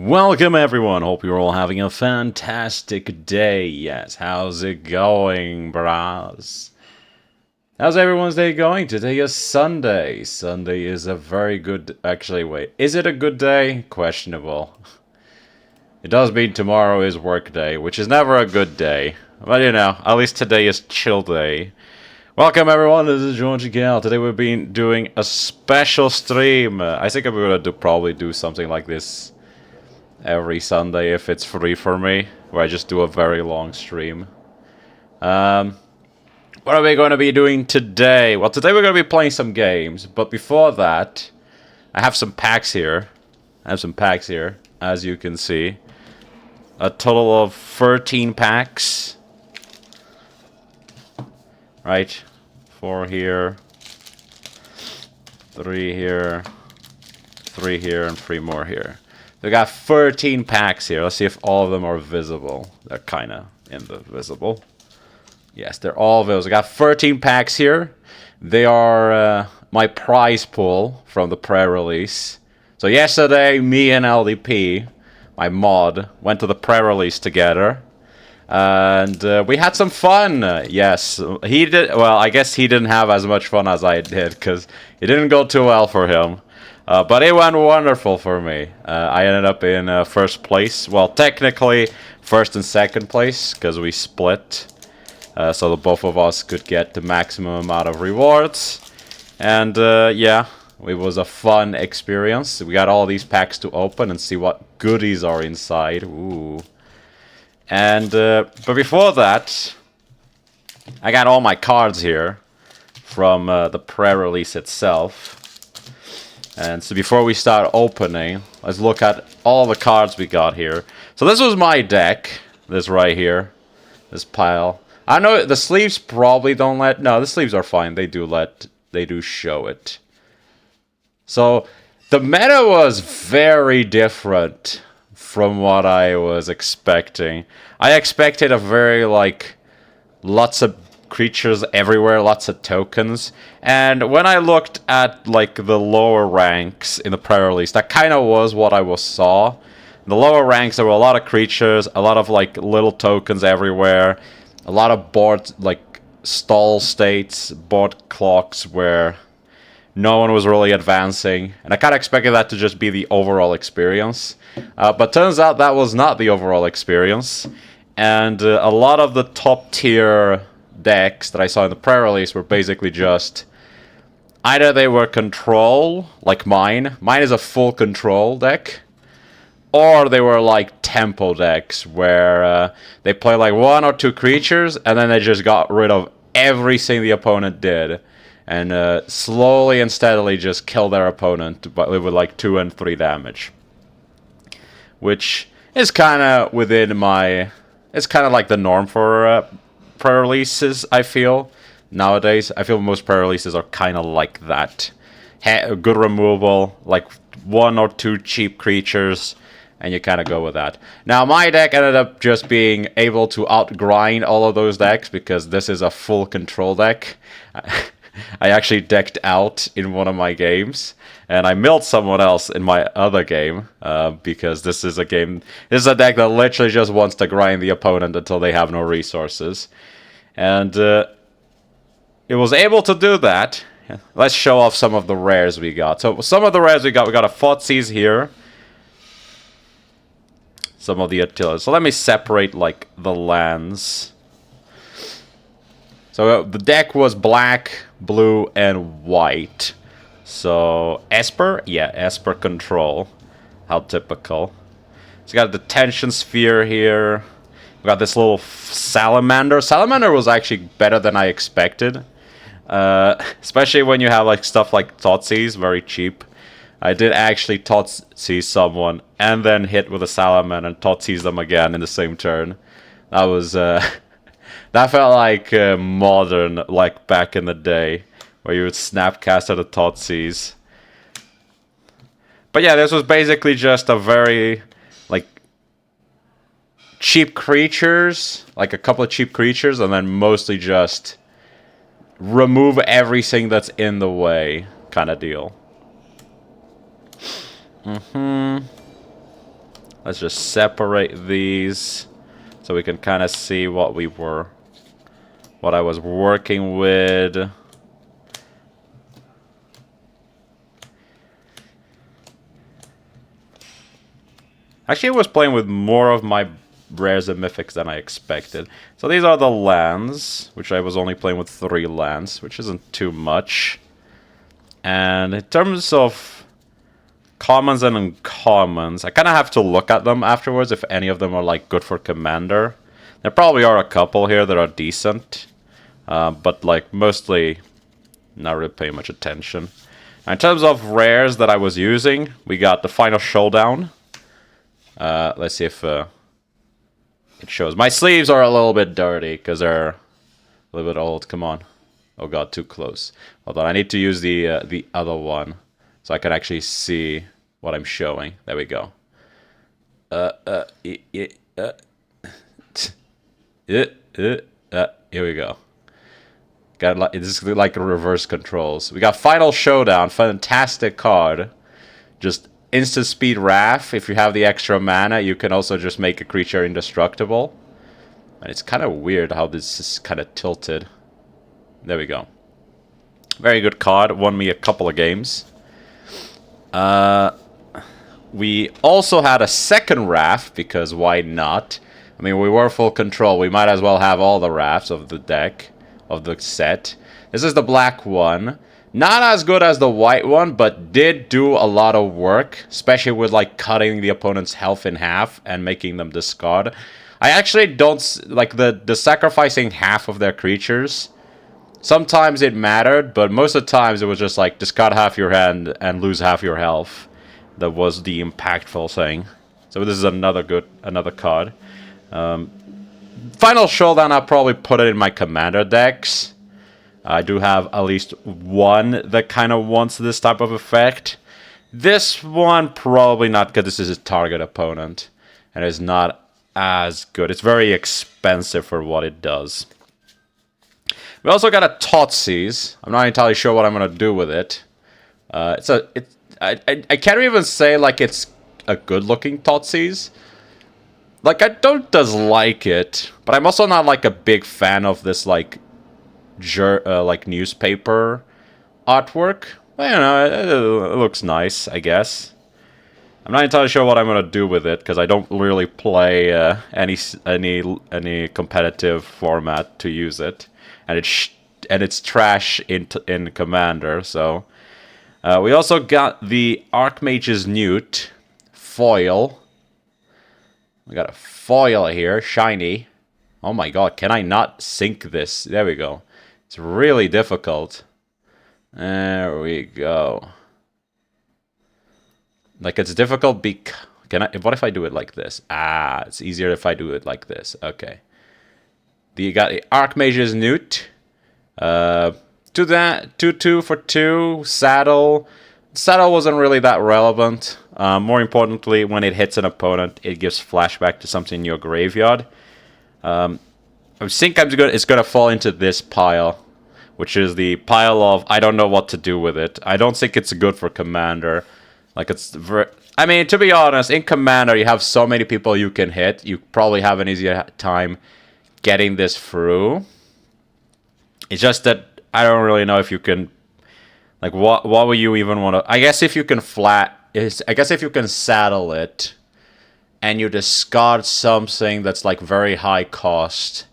Welcome everyone, hope you're all having a fantastic day. Yes, how's it going, bros? How's everyone's day going? Today is Sunday. Sunday is a very good... Actually, wait. Is it a good day? Questionable. It does mean tomorrow is work day, which is never a good day. But you know, at least today is chill day. Welcome everyone, this is Junction. Today we've been doing a special stream. I think I'm gonna probably do something like this every Sunday if it's free for me, where I just do a very long stream. What are we going to be doing today? Well, today we're going to be playing some games, but before that, I have some packs here. As you can see. A total of 13 packs. Right? 4 here. 3 here. 3 here, and 3 more here. We got 13 packs here. Let's see if all of them are visible. They're kind of invisible. Yes, they're all visible. We got 13 packs here. They are my prize pool from the pre-release. So yesterday, me and LDP, my mod, went to the pre-release together. And we had some fun. Yes, he did. Well, I guess he didn't have as much fun as I did, because it didn't go too well for him. But it went wonderful for me. I ended up in first place. Well, technically first and second place, because we split. So that both of us could get the maximum amount of rewards. And yeah, it was a fun experience. We got all these packs to open and see what goodies are inside. Ooh. And but before that, I got all my cards here from the pre-release itself. And so before we start opening, let's look at all the cards we got here. So this was my deck, this right here, this pile. I know the sleeves probably don't let... No, the sleeves are fine. They do show it. So the meta was very different from what I was expecting. I expected a very, like, lots of creatures everywhere, lots of tokens. And when I looked at, like, the lower ranks in the pre-release, that kind of was what I saw. In the lower ranks, there were a lot of creatures, a lot of, like, little tokens everywhere, a lot of board, like, stall states, board clocks where no one was really advancing. And I kind of expected that to just be the overall experience. But turns out that was not the overall experience. And a lot of the top tier decks that I saw in the pre-release were basically just... Either they were control, like mine. Mine is a full control deck. Or they were like tempo decks, where they play like 1 or 2 creatures, and then they just got rid of everything the opponent did. And slowly and steadily just kill their opponent but with like 2 and 3 damage. Which is kind of within my... It's kind of like the norm for pre-releases, I feel. Nowadays, I feel most pre-releases are kind of like that. Good removal, like 1 or 2 cheap creatures, and you kind of go with that. Now, my deck ended up just being able to outgrind all of those decks, because this is a full control deck. I actually decked out in one of my games, and I milled someone else in my other game, because this is a deck that literally just wants to grind the opponent until they have no resources. And it was able to do that. Let's show off some of the rares we got. So some of the rares we got a Thoughtseize here. Some of the utilities. So let me separate, like, the lands. So the deck was black, blue, and white. So Esper? Yeah, Esper control. How typical. So we got a detention sphere here. We got this little salamander. Salamander was actually better than I expected. Especially when you have like stuff like Thoughtseize, very cheap. I did actually Thoughtseize someone and then hit with a salamander and Thoughtseize them again in the same turn. That was that felt like modern, like back in the day, where you would snapcast at a Thoughtseize. But yeah, this was basically just a very like cheap creatures, like a couple of cheap creatures, and then mostly just remove everything that's in the way kind of deal. Let's just separate these so we can kind of see what I was working with. Actually, I was playing with more of my rares and mythics than I expected. So these are the lands, which I was only playing with 3 lands, which isn't too much. And in terms of commons and uncommons, I kind of have to look at them afterwards if any of them are like good for commander. There probably are a couple here that are decent, but like mostly not really paying much attention. Now, in terms of rares that I was using, we got the Final Showdown. Let's see if it shows. My sleeves are a little bit dirty because they're a little bit old. Come on. Oh god, too close. Hold on, I need to use the other one so I can actually see what I'm showing. There we go. Here we go. Got like this is like reverse controls. We got Final Showdown, fantastic card. Just instant speed Wrath. If you have the extra mana, you can also just make a creature indestructible. And it's kind of weird how this is kind of tilted. There we go. Very good card. Won me a couple of games. We also had a second Wrath, because why not? I mean, we were full control. We might as well have all the Wraths of the deck, of the set. This is the black one. Not as good as the white one, but did do a lot of work, especially with like cutting the opponent's health in half and making them discard. I actually don't like the sacrificing half of their creatures. Sometimes it mattered, but most of the times it was just like discard half your hand and lose half your health. That was the impactful thing. So this is another card. Final Showdown, I'll probably put it in my commander decks. I do have at least one that kind of wants this type of effect. This one, probably not, because this is a target opponent. And it's not as good. It's very expensive for what it does. We also got a Thoughtseize. I'm not entirely sure what I'm going to do with it. I can't even say, like, it's a good-looking Thoughtseize. Like, I don't dislike it, but I'm also not, like, a big fan of this, like newspaper artwork. Well, you know, it looks nice, I guess. I'm not entirely sure what I'm gonna do with it because I don't really play any competitive format to use it, and it's trash in Commander. So we also got the Archmage's Newt foil. We got a foil here, shiny. Oh my god, can I not sync this? There we go. It's really difficult. There we go. Like, it's difficult because... What if I do it like this? Ah, it's easier if I do it like this. Okay. You got the Archmage's Newt. 2/2 for 2. Saddle. Saddle wasn't really that relevant. More importantly, when it hits an opponent, it gives flashback to something in your graveyard. I think it's gonna fall into this pile, which is the pile of I don't know what to do with it. I don't think it's good for Commander. Like, I mean, to be honest, in Commander you have so many people you can hit. You probably have an easier time getting this through. It's just that I don't really know if you can. Like, what would you even want to? I guess if you can if you can saddle it, and you discard something that's like very high cost,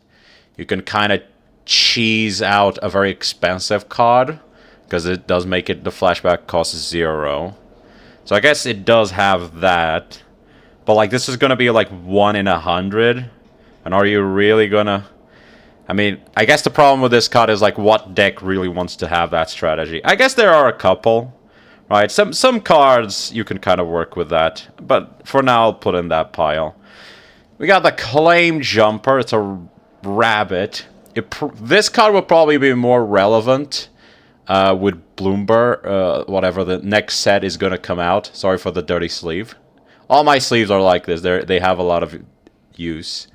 you can kind of cheese out a very expensive card, because it does make it the flashback cost 0. So I guess it does have that. But like, this is gonna be like 1 in 100, and are you really gonna? I mean, I guess the problem with this card is like, what deck really wants to have that strategy? I guess there are a couple, right? Some cards you can kind of work with that, but for now I'll put in that pile. We got the Claim Jumper. It's a rabbit. This card will probably be more relevant with Bloomberg, whatever the next set is going to come out. Sorry for the dirty sleeve. All my sleeves are like this. They have a lot of use.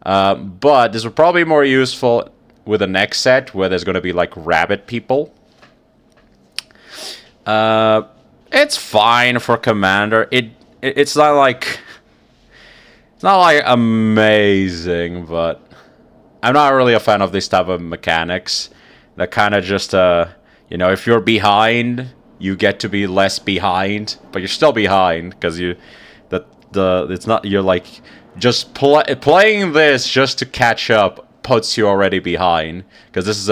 But this will probably be more useful with the next set, where there's going to be like rabbit people. It's fine for Commander. It's not like... It's not like amazing, but I'm not really a fan of this type of mechanics. That kind of just, you know, if you're behind, you get to be less behind, but you're still behind because it's not, you're like just playing this just to catch up puts you already behind, because this is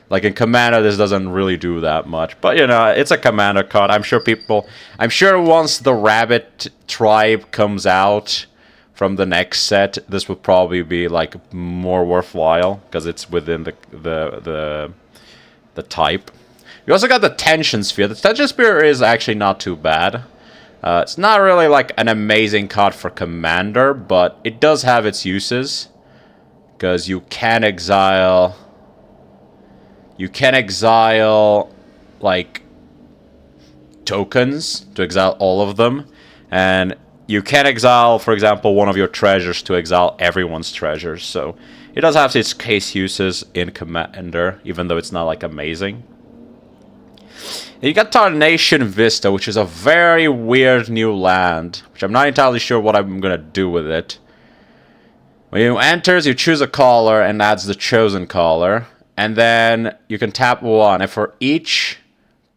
like in Commander, this doesn't really do that much. But, you know, it's a Commander card. I'm sure once the Rabbit Tribe comes out from the next set, this would probably be, like, more worthwhile, because it's within the type. We also got the Tension Sphere. The Tension Sphere is actually not too bad. It's not really, like, an amazing card for Commander, but it does have its uses, because you can exile... like, tokens to exile all of them. And you can exile, for example, one of your treasures to exile everyone's treasures. So it does have its case uses in Commander, even though it's not, like, amazing. And you got Tarnation Vista, which is a very weird new land, which I'm not entirely sure what I'm going to do with it. When you enters, you choose a color and adds the chosen color. And then you can tap 1, and for each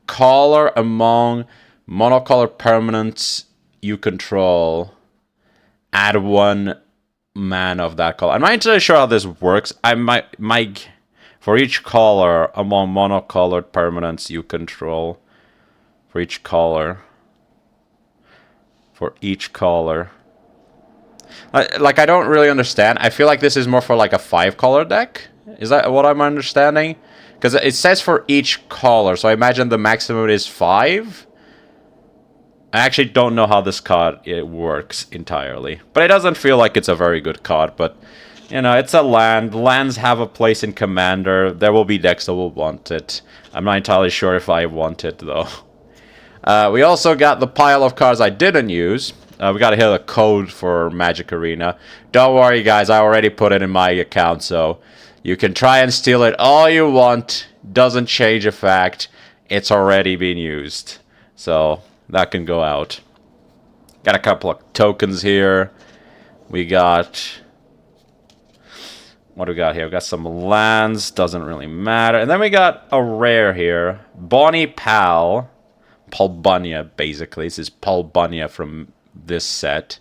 color among monocolor permanents you control, add 1 mana of that color. I'm not entirely sure how this works. I might for each color among monocolored permanents you control, for each color, like, I don't really understand. I feel like this is more for like a 5-color deck. Is that what I'm understanding? Because it says for each color, so I imagine the maximum is 5. I actually don't know how this card works entirely. But it doesn't feel like it's a very good card. But, you know, it's a land. Lands have a place in Commander. There will be decks that will want it. I'm not entirely sure if I want it, though. We also got the pile of cards I didn't use. We got to hit a code for Magic Arena. Don't worry, guys. I already put it in my account, so... you can try and steal it all you want. Doesn't change the fact it's already been used. So that can go out. Got a couple of tokens here. We got... what do we got here? We got some lands. Doesn't really matter. And then we got a rare here. Bonnie Pal. Pulbunya, basically. This is Pulbunya from this set.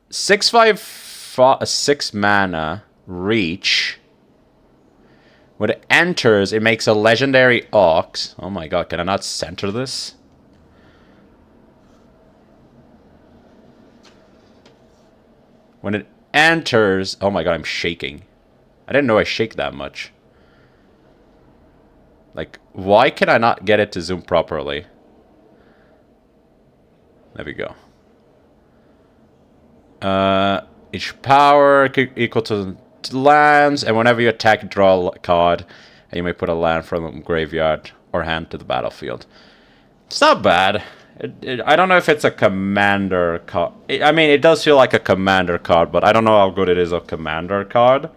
6 mana. Reach. When it enters, it makes a legendary Ox. Oh my god, can I not center this? When it enters... oh my god, I'm shaking. I didn't know I shake that much. Like, why can I not get it to zoom properly? There we go. Each power equal to lands, and whenever you attack, draw a card, and you may put a land from the graveyard or hand to the battlefield. It's not bad. I don't know if it's a Commander card. I mean, it does feel like a Commander card, but I don't know how good it is a Commander card,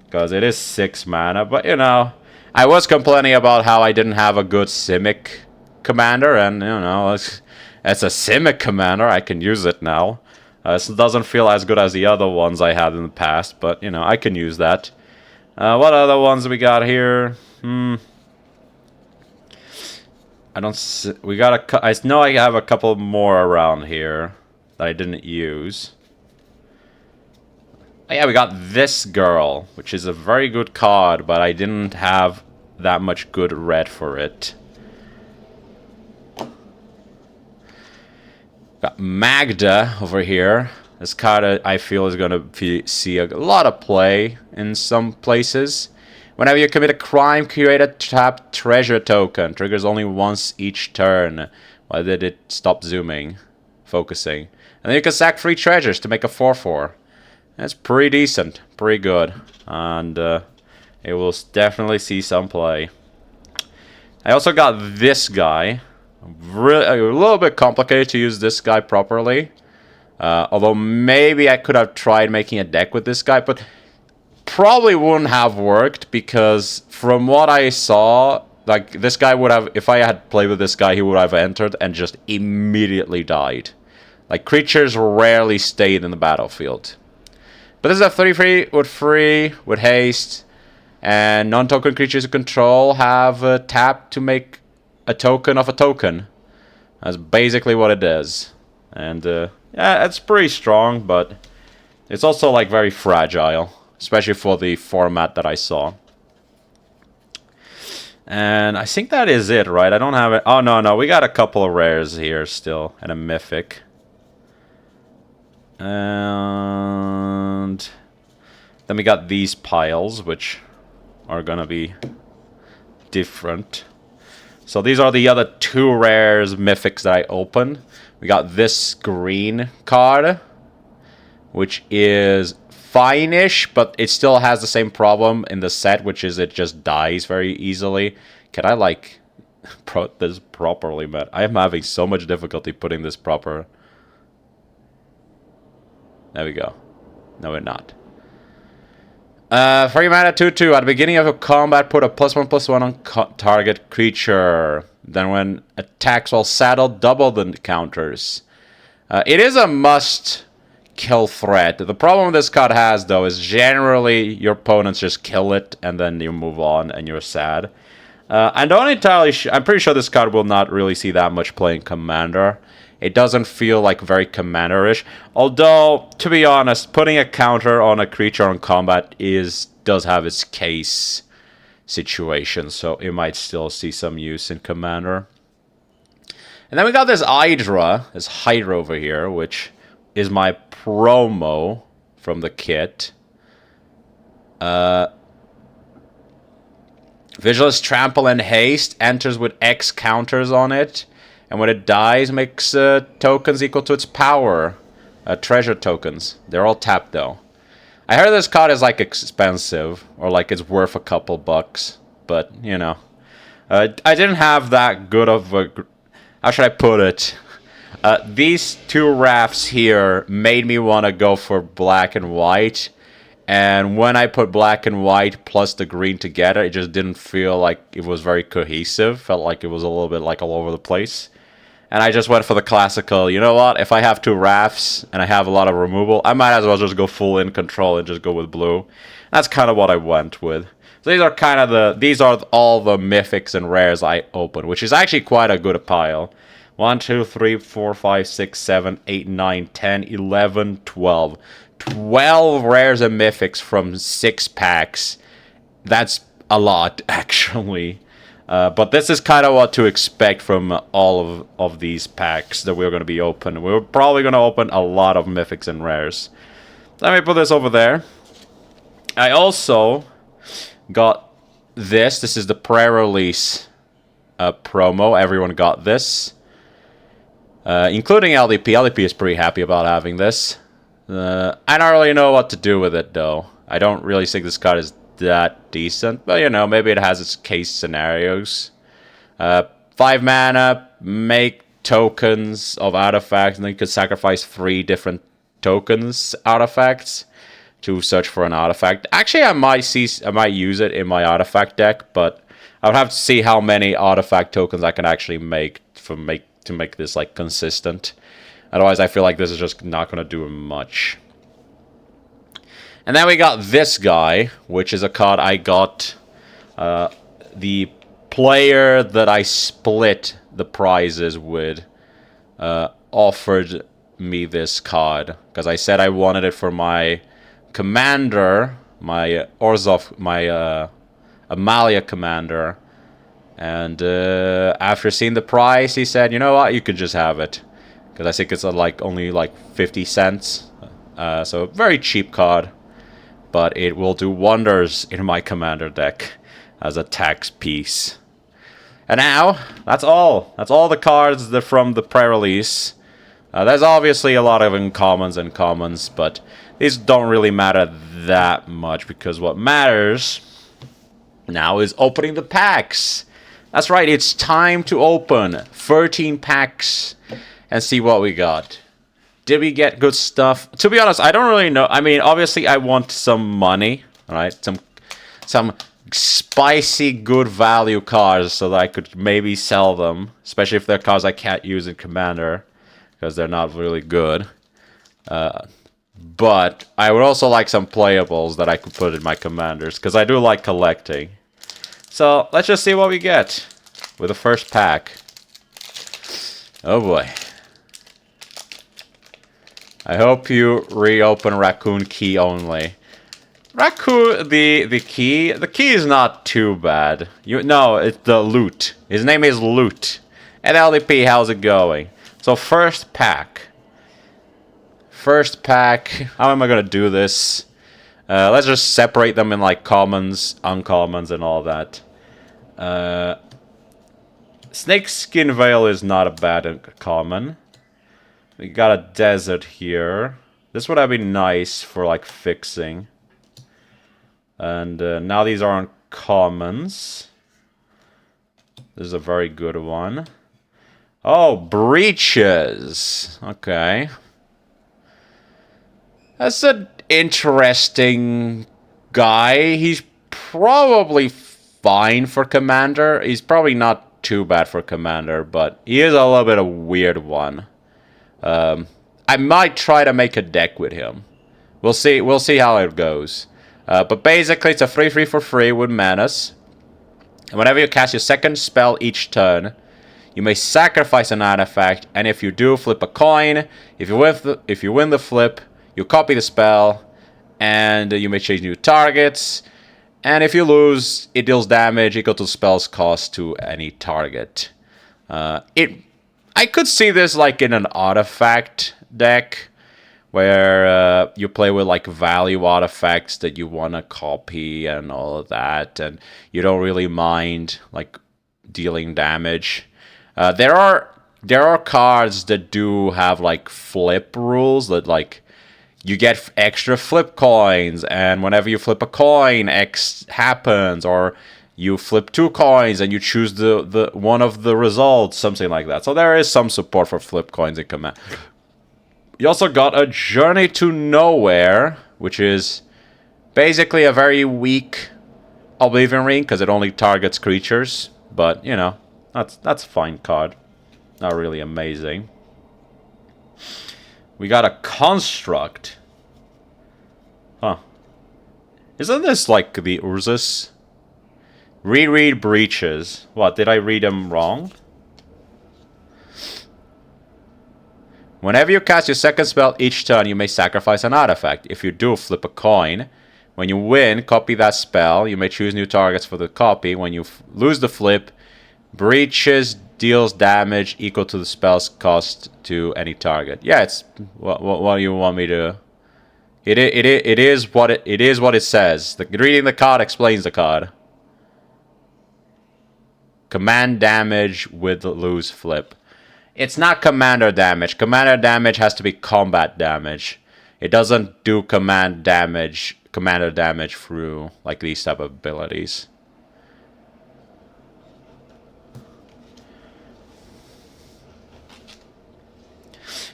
because it is 6 mana. But, you know, I was complaining about how I didn't have a good Simic Commander, and, you know, it's a Simic Commander. I can use it now. This doesn't feel as good as the other ones I had in the past, but, you know, I can use that. What other ones we got here? I don't see... we got I know I have a couple more around here that I didn't use. Oh, yeah, we got this girl, which is a very good card, but I didn't have that much good red for it. Got Magda over here. This card I feel is going to see a lot of play in some places. Whenever you commit a crime, create a tapped treasure token. Triggers only once each turn. Why did it stop zooming? Focusing. And then you can sack 3 treasures to make a 4/4. That's pretty decent. Pretty good. And it will definitely see some play. I also got this guy. Really, a little bit complicated to use this guy properly. Although maybe I could have tried making a deck with this guy, but probably wouldn't have worked, because from what I saw, like, this guy would have, if I had played with this guy, he would have entered and just immediately died. Like, creatures rarely stayed in the battlefield. But this is a 33 with free, with haste. And non-token creatures you control have a tap to make a token of a token. That's basically what it is. And, yeah, it's pretty strong, but it's also, like, very fragile. Especially for the format that I saw. And I think that is it, right? I don't have it. Oh, no, we got a couple of rares here still. And a mythic. And then we got these piles, which are gonna be different. So these are the other 2 rares mythics that I opened. We got this green card, which is fine-ish, but it still has the same problem in the set, which is it just dies very easily. Can I, like, put this properly, man? I am having so much difficulty putting this proper. There we go. No, we're not. 3 mana 2/2. At the beginning of a combat, put a +1/+1 on target creature. Then when attacks while saddled, double the counters. It is a must-kill threat. The problem this card has, though, is generally your opponents just kill it, and then you move on, and you're sad. I'm not entirely sure. I'm pretty sure this card will not really see that much play in Commander. It doesn't feel like very Commander-ish. Although, to be honest, putting a counter on a creature on combat does have its case situation, so it might still see some use in Commander. And then we got this Hydra over here, which is my promo from the kit. Vigilance, Trample, and Haste enters with X counters on it. And when it dies, makes tokens equal to its power. Treasure tokens. They're all tapped, though. I heard this card is, like, expensive. Or, like, it's worth a couple bucks. But, you know. I didn't have that good of a... How should I put it? These 2 rafts here made me want to go for black and white. And when I put black and white plus the green together, it just didn't feel like it was very cohesive. Felt like it was a little bit, like, all over the place. And I just went for the classical, you know what, if I have 2 rafts and I have a lot of removal, I might as well just go full in control and just go with blue. That's kind of what I went with. So these are all the mythics and rares I opened, which is actually quite a good pile. 1, 2, 3, 4, 5, 6, 7, 8, 9, 10, 11, 12. 12 rares and mythics from 6 packs. That's a lot, actually. But this is kind of what to expect from all of these packs that we're going to be opening. We're probably going to open a lot of mythics and rares. Let me put this over there. I also got this. This is the Prerelease promo. Everyone got this. Including LDP. LDP is pretty happy about having this. I don't really know what to do with it, though. I don't really think this card is that decent, but you know, maybe it has its case scenarios. 5 mana, make tokens of artifacts, and then you could sacrifice 3 different tokens artifacts to search for an artifact. Actually, I might use it in my artifact deck, but I would have to see how many artifact tokens I can actually make to make this, like, consistent. Otherwise, I feel like this is just not going to do much. And then we got this guy, which is a card I got. The player that I split the prizes with offered me this card. Because I said I wanted it for my commander, my Orzhov, my Amalia commander. And after seeing the price, he said, you know what, you could just have it. Because I think it's only 50 cents. So a very cheap card. But it will do wonders in my commander deck as a tax piece. And now, that's all. That's all the cards that from the pre-release. There's obviously a lot of uncommons and commons, but these don't really matter that much because what matters now is opening the packs. That's right, it's time to open 13 packs and see what we got. Did we get good stuff? To be honest, I don't really know. I mean, obviously, I want some money, right? Some spicy, good value cards so that I could maybe sell them, especially if they're cards I can't use in Commander. because they're not really good. But I would also like some playables that I could put in my commanders, because I do like collecting. So let's just see what we get with the first pack. Oh boy. I hope you reopen Raccoon Key only. Raccoon, the key is not too bad. No, it's the Loot. His name is Loot. And LDP, how's it going? So first pack. First pack. How am I gonna do this? Let's just separate them in like commons, uncommons, and all that. Snakeskin Veil is not a bad common. We got a desert here. This would have been nice for like fixing. And now these are uncommons. This is a very good one. Oh, Breaches. Okay. That's an interesting guy. He's probably fine for Commander. He's probably not too bad for Commander, but he is a little bit of a weird one. I might try to make a deck with him. We'll see. We'll see how it goes. But basically, it's a 3/3 for free with Menace. And whenever you cast your second spell each turn, you may sacrifice an artifact, and if you do, flip a coin. If you win the flip, you copy the spell, and you may change new targets. And if you lose, it deals damage equal to the spell's cost to any target. I could see this like in an artifact deck, where you play with like value artifacts that you want to copy and all of that, and you don't really mind like dealing damage. There are cards that do have like flip rules that like you get extra flip coins, and whenever you flip a coin, X happens, or you flip 2 coins and you choose the one of the results, something like that. So there is some support for flip coins in Command. You also got a Journey to Nowhere, which is basically a very weak Oblivion Ring because it only targets creatures. But, you know, that's a fine card. Not really amazing. We got a Construct. Huh. Isn't this like the Urzus? Reread Breaches. What, did I read them wrong? Whenever you cast your second spell each turn, you may sacrifice an artifact. If you do, flip a coin. When you win, copy that spell. You may choose new targets for the copy. When you lose the flip, Breaches deals damage equal to the spell's cost to any target. Yeah, it's what do you want me to? It is what it says. Reading the card explains the card. Command damage with the lose flip. It's not commander damage. Commander damage has to be combat damage. It doesn't do commander damage through like these type of abilities.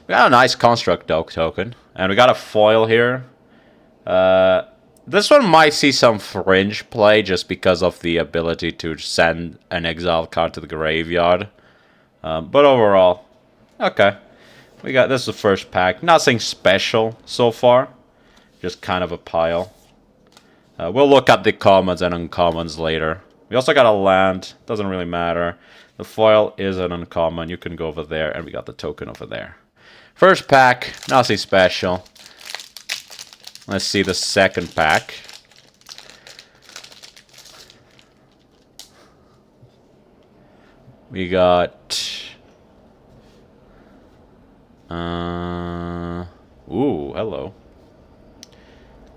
We got a nice Construct token, and we got a foil here. This one might see some fringe play just because of the ability to send an exile card to the graveyard. But overall, okay. We got this is the first pack. Nothing special so far. Just kind of a pile. We'll look at the commons and uncommons later. We also got a land. Doesn't really matter. The foil is an uncommon. You can go over there, and we got the token over there. First pack, nothing special. Let's see the second pack. We got... Ooh, hello.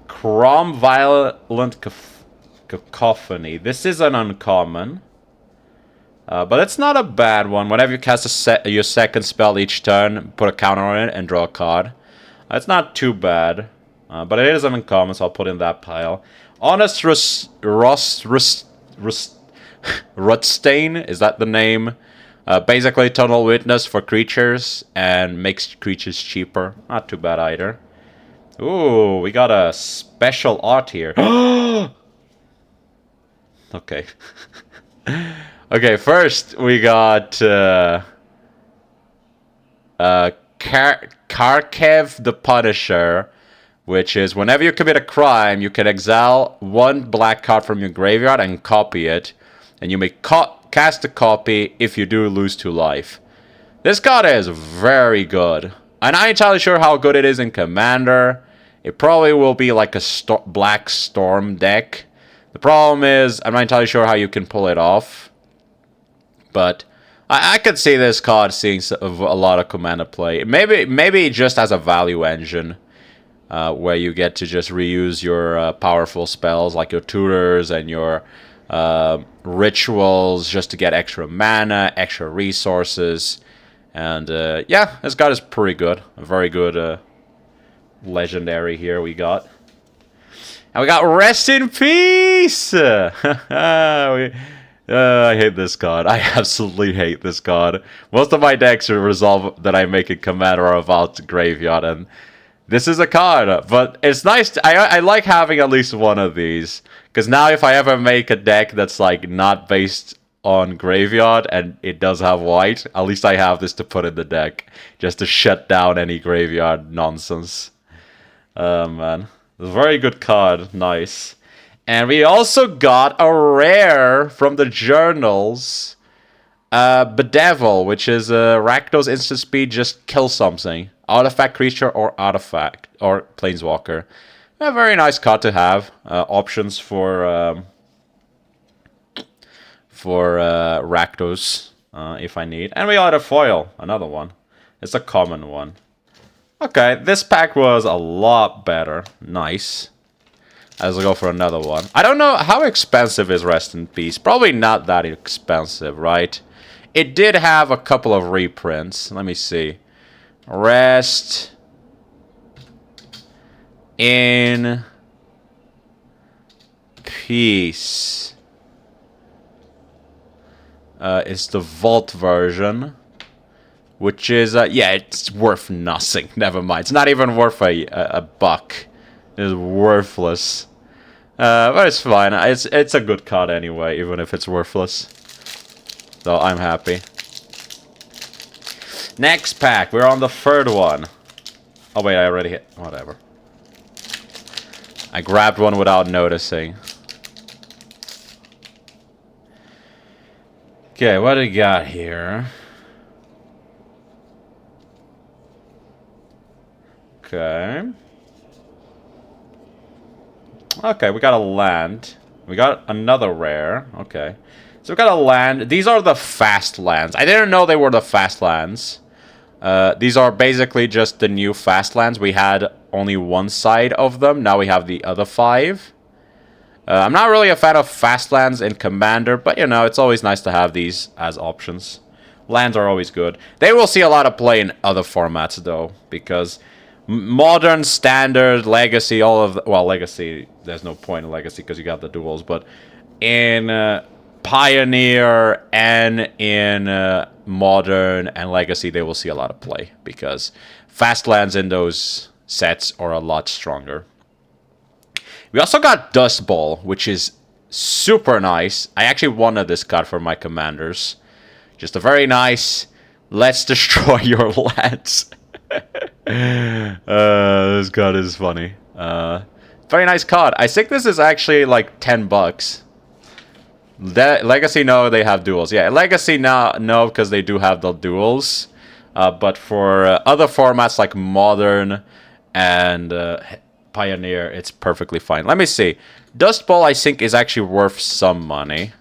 Crom Violent Cacophony. This is an uncommon. But it's not a bad one. Whenever you cast your second spell each turn, put a counter on it and draw a card. It's not too bad. But it is an uncommon, so I'll put in that pile. Honest Rutstain, is that the name? Basically, Tunnel Witness for creatures and makes creatures cheaper. Not too bad either. Ooh, we got a special art here. Okay. Okay, first we got Kharkiv the Punisher, which is whenever you commit a crime, you can exile one black card from your graveyard and copy it, and you may cast a copy if you do lose 2 life. This card is very good. I'm not entirely sure how good it is in Commander. It probably will be like a Black Storm deck. The problem is, I'm not entirely sure how you can pull it off. But I could see this card seeing a lot of Commander play. Maybe just as a value engine. Where you get to just reuse your powerful spells, like your tutors and your rituals, just to get extra mana, extra resources. And yeah, this card is pretty good. A very good legendary here we got. And we got Rest in Peace! I hate this card. I absolutely hate this card. Most of my decks are resolve that I make in Commander are about Graveyard, and this is a card. But it's nice. I like having at least one of these. Because now if I ever make a deck that's like not based on Graveyard and it does have white, at least I have this to put in the deck. Just to shut down any Graveyard nonsense. Man. It's a very good card. Nice. And we also got a rare from the journals. Bedevil, which is Rakdos instant speed, just kill something. Artifact creature or artifact or planeswalker. A very nice card to have. Options for Rakdos if I need. And we got a foil, another one. It's a common one. Okay, this pack was a lot better. Nice. Let's go for another one. I don't know, how expensive is Rest in Peace? Probably not that expensive, right? It did have a couple of reprints. Let me see. Rest in Peace. It's the Vault version. Which is, yeah, it's worth nothing. Never mind. It's not even worth a buck. It's worthless. But it's fine. It's a good card anyway, even if it's worthless. So I'm happy. Next pack. We're on the third one. Oh wait, I already hit. Whatever. I grabbed one without noticing. Okay, what do we got here? Okay. Okay, we got a land. We got another rare. Okay. So we got a land. These are the fast lands. I didn't know they were the fast lands. These are basically just the new fast lands. We had only one side of them. Now we have the other 5. I'm not really a fan of fast lands in Commander, but you know, it's always nice to have these as options. Lands are always good. They will see a lot of play in other formats though, because Modern, Standard, Legacy, all of... Well, Legacy, there's no point in Legacy because you got the duels, but in Pioneer and in Modern and Legacy, they will see a lot of play because fast lands in those sets are a lot stronger. We also got Dust Bowl, which is super nice. I actually wanted this card for my commanders. Just a very nice, let's destroy your lands. This card is funny. Very nice card. I think this is actually like $10. Legacy, no, they have duels. Yeah, Legacy, no, because they do have the duels. But for other formats like Modern and Pioneer, it's perfectly fine. Let me see. Dust Bowl, I think, is actually worth some money.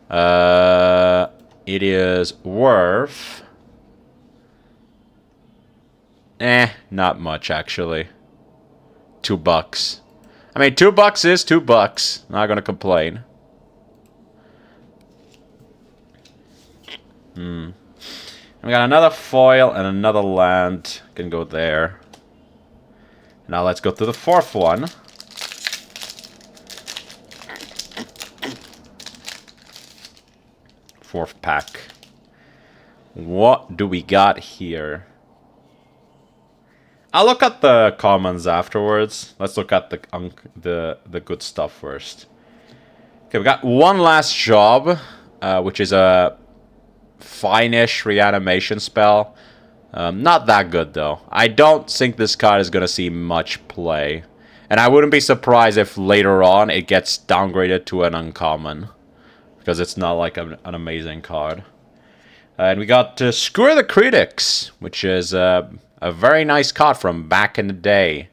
It is worth... not much, actually. $2. I mean, $2 is $2. Not gonna complain. We got another foil and another land. Can go there. Now let's go to the 4th one. Fourth pack. What do we got here? I'll look at the commons afterwards. Let's look at the good stuff first. Okay, we got one last job, which is a fine-ish reanimation spell. Not that good, though. I don't think this card is going to see much play. And I wouldn't be surprised if later on it gets downgraded to an uncommon. Because it's not like an amazing card. And we got Screw the Critics, which is a very nice card from back in the day.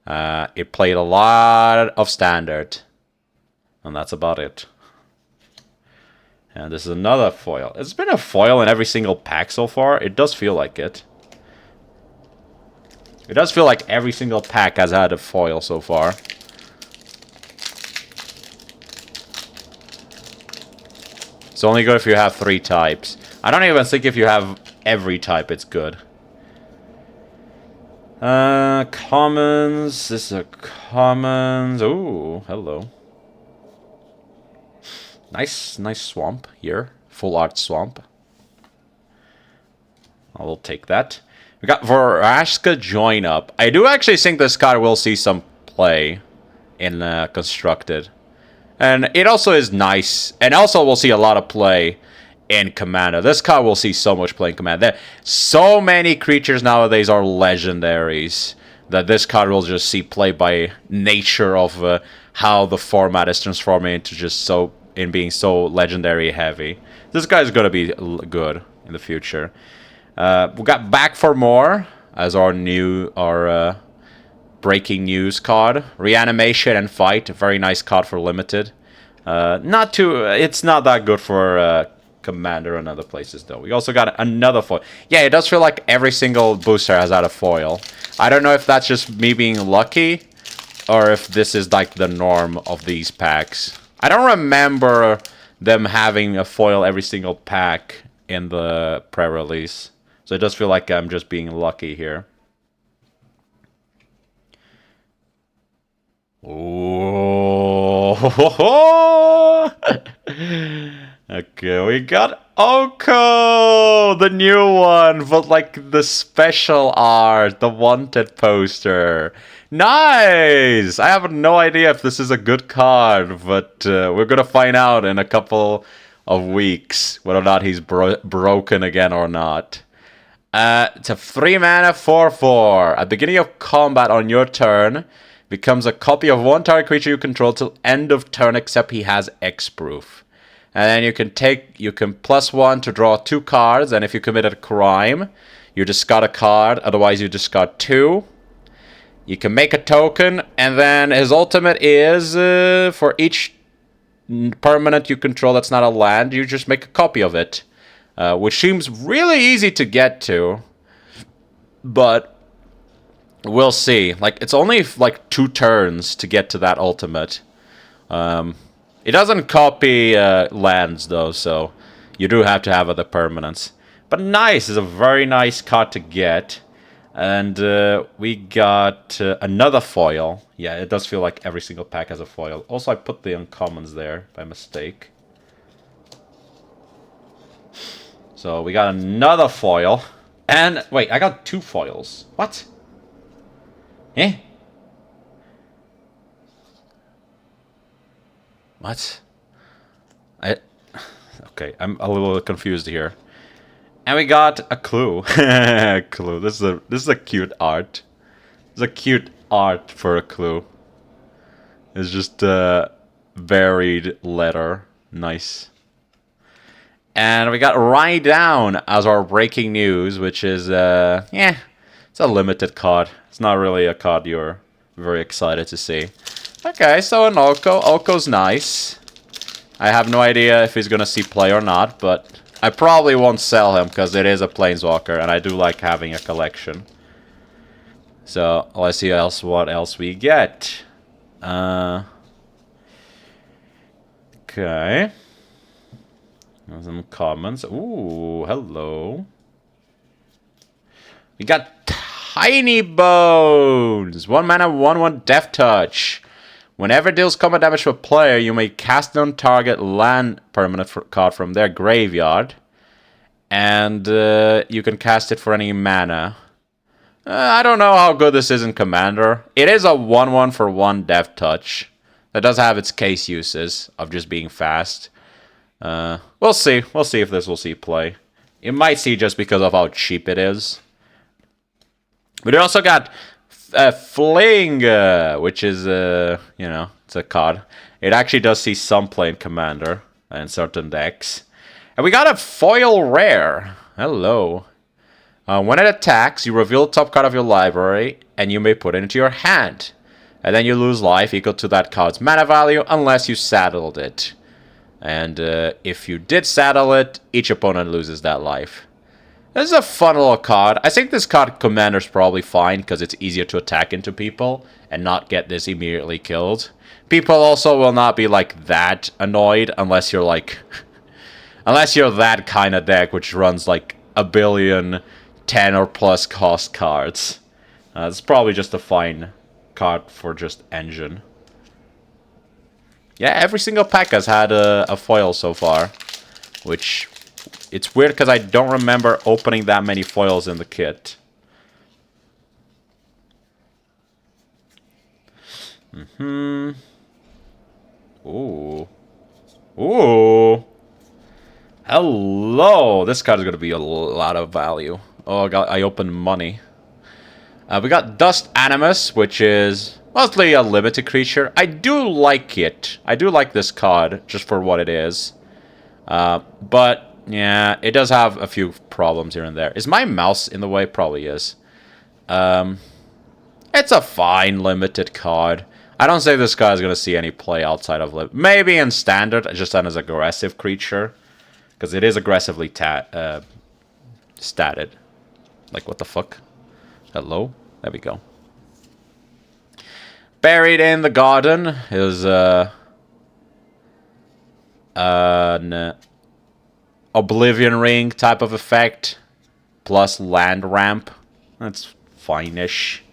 It played a lot of Standard. And that's about it. And this is another foil. It's been a foil in every single pack so far. It does feel like it. It does feel like every single pack has had a foil so far. It's only good if you have 3 types. I don't even think if you have every type it's good. Commons. This is a commons. Ooh, hello. Nice swamp here. Full art swamp. I will take that. We got Vraska Join Up. I do actually think this card will see some play in Constructed. And it also is nice. And also we'll see a lot of play in Commander. This card will see so much play in Commander. So many creatures nowadays are legendaries that this card will just see play by nature of how the format is transforming into just so... in being so legendary heavy. This guy's gonna be good in the future. We got Back for More as our breaking news card. Reanimation and Fight, a very nice card for limited. It's not that good for Commander and other places though. We also got another foil. Yeah, it does feel like every single booster has had a foil. I don't know if that's just me being lucky or if this is like the norm of these packs. I don't remember them having a foil every single pack in the pre-release. So it does feel like I'm just being lucky here. Oh. Okay, we got Oko! The new one, but like the special art, the wanted poster. Nice! I have no idea if this is a good card, but we're gonna find out in a couple of weeks whether or not he's broken again or not. It's a 3-mana 4/4. At the beginning of combat on your turn, becomes a copy of one target creature you control till end of turn except he has X-proof. And then you can +1 to draw 2 cards, and if you committed a crime, you discard a card, otherwise you discard 2. You can make a token, and then his ultimate is, for each permanent you control that's not a land, you just make a copy of it. Which seems really easy to get to. But we'll see. Like, it's only like 2 turns to get to that ultimate. It doesn't copy lands, though, so you do have to have other permanents. But nice, it's a very nice card to get. And we got another foil. Yeah, it does feel like every single pack has a foil. Also, I put the uncommons there by mistake. So we got another foil. And, wait, I got 2 foils. What? Eh? What? Okay, I'm a little confused here. And we got a clue. Clue. This is a cute art. It's a cute art for a clue. It's just a buried letter. Nice. And we got Ride Down as our breaking news, which is yeah, it's a limited card. It's not really a card you're very excited to see. Okay, so an Oko. Oko's nice. I have no idea if he's gonna see play or not, but I probably won't sell him because it is a Planeswalker, and I do like having a collection. So let's see what else we get. Okay. Some comments. Ooh, hello. We got Tiny Bones. 1 mana, 1/1 Death Touch. Whenever it deals combat damage to a player, you may cast on target land permanent card from their graveyard. And you can cast it for any mana. I don't know how good this is in Commander. It is a 1/1 for 1 Death Touch. That does have its case uses of just being fast. We'll see. We'll see if this will see play. You might see just because of how cheap it is. But it also got Fling, which is, you know, it's a card. It actually does see some play in Commander and certain decks. And we got a foil rare. Hello. When it attacks, you reveal the top card of your library, and you may put it into your hand. And then you lose life equal to that card's mana value, unless you saddled it. And if you did saddle it, each opponent loses that life. This is a fun little card. I think this card Commander's probably fine, because it's easier to attack into people, and not get this immediately killed. People also will not be, like, that annoyed, unless you're, like... unless you're that kind of deck, which runs, like, a billion 10 or plus cost cards. It's probably just a fine card for just engine. Yeah, every single pack has had a foil so far. Which, it's weird because I don't remember opening that many foils in the kit. Ooh. Ooh. Hello. This card is going to be a lot of value. Oh, I opened money. We got Dust Animus, which is mostly a limited creature. I do like it. I do like this card, just for what it is. But, yeah, it does have a few problems here and there. Is my mouse in the way? Probably is. It's a fine limited card. I don't say this card is going to see any play outside of... maybe in Standard, just as an aggressive creature. Because it is aggressively statted. Like, what the fuck? Hello? There we go. Buried in the Garden is an Oblivion Ring type of effect. Plus land ramp. That's fine-ish.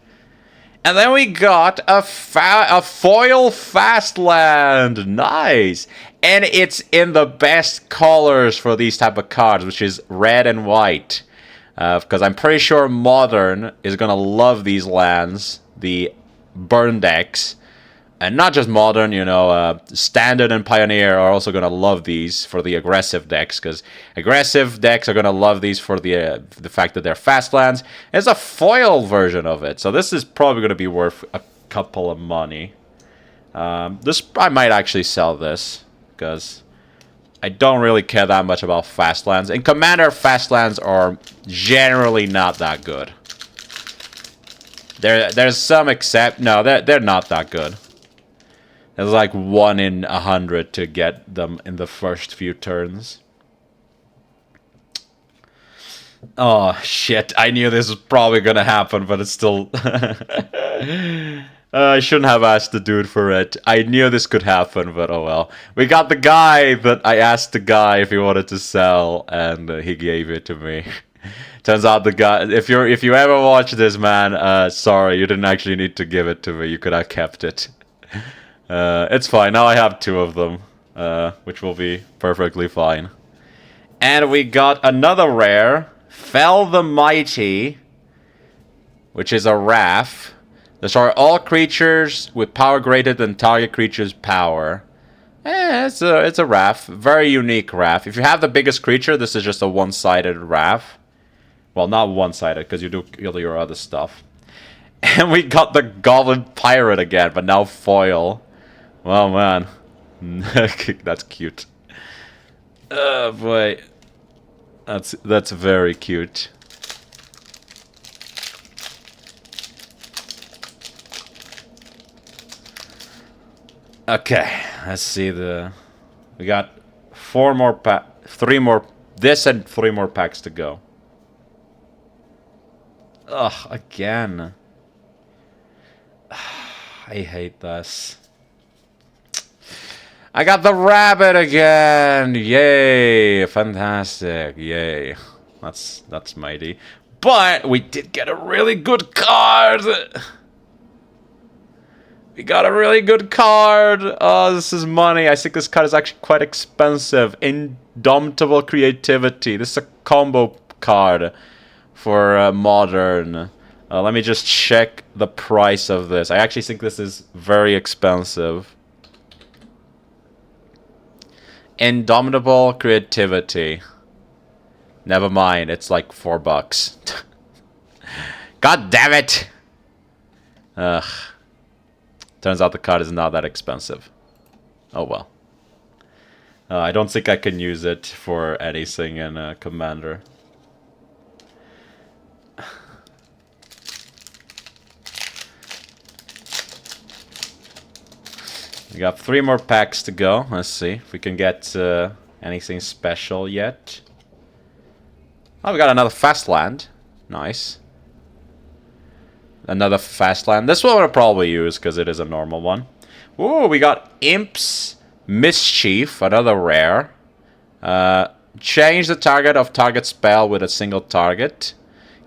And then we got a foil Fastland. Nice. And it's in the best colors for these type of cards, which is red and white. Because I'm pretty sure Modern is going to love these lands, the burn decks. And not just Modern, you know, Standard and Pioneer are also going to love these for the aggressive decks. Because aggressive decks are going to love these for the fact that they're fast lands. It's a foil version of it, so this is probably going to be worth a couple of money. I might actually sell this, because I don't really care that much about fast lands. In Commander, fast lands are generally not that good. There's some no, they're not that good. There's like 1 in 100 to get them in the first few turns. Oh, shit. I knew this was probably gonna happen, but it's still... I shouldn't have asked the dude for it. I knew this could happen, but oh well. We got the guy that I asked the guy if he wanted to sell, and he gave it to me. Turns out the guy... If you ever watch this, man, sorry, you didn't actually need to give it to me. You could have kept it. It's fine. Now I have 2 of them, which will be perfectly fine. And we got another rare, Fell the Mighty, which is a Wrath. Destroy all creatures with power greater than target creature's power. It's a Wrath. Very unique Wrath. If you have the biggest creature, this is just a one-sided Wrath. Well, not one-sided, because you do kill your other stuff. And we got the Goblin Pirate again, but now foil. Well, man. That's cute. Oh, boy. That's very cute. Okay, let's see we got 3 more, this and 3 more packs to go. Ugh, again. I hate this. I got the rabbit again! Yay! Fantastic! Yay! That's mighty. But we did get a really good card! We got a really good card! Oh, this is money. I think this card is actually quite expensive. Indomitable Creativity. This is a combo card for Modern. Let me just check the price of this. I actually think this is very expensive. Indomitable creativity. Never mind, it's like $4. God damn it! Ugh. Turns out the card is not that expensive. Oh well. I don't think I can use it for anything in Commander. We got 3 more packs to go. Let's see if we can get anything special yet. Oh, we got another fast land. Nice. Another fast land. This one I'll probably use because it is a normal one. Ooh, we got Imp's Mischief, another rare. Change the target of target spell with a single target.